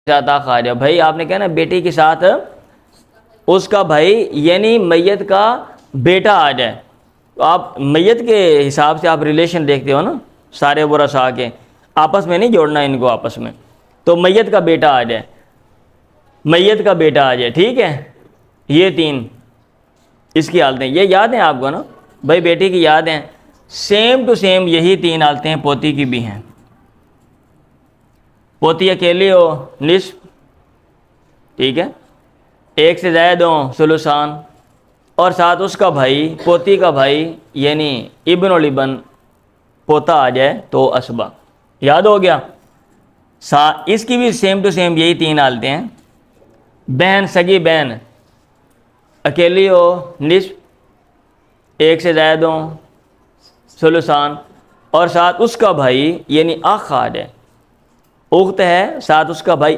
साथ आख आ जाए। भाई आपने कहा ना बेटी के साथ उसका भाई यानी मैयत का बेटा आ जाए, तो आप मैयत के हिसाब से आप रिलेशन देखते हो ना, सारे वरसा के आपस में नहीं जोड़ना इनको आपस में। तो मैयत का बेटा आ जाए, मैयत का बेटा आ जाए, ठीक है। ये तीन इसकी हालतें ये याद हैं आपको ना भाई, बेटी की याद हैं। सेम टू सेम यही तीन हालतें हैं पोती की भी हैं। पोती अकेली हो निस्फ, ठीक है, एक से ज़ायद हो सुलुसान, और साथ उसका भाई पोती का भाई यानी इब्न और इब्न पोता आ जाए तो असबा। याद हो गया। इसकी भी सेम टू सेम यही तीन हालतें हैं। बहन सगी बहन अकेली हो निस्फ, एक से ज़ायद हो सुलुसान, और साथ उसका भाई यानी अख आ जाए। उख्त है साथ उसका भाई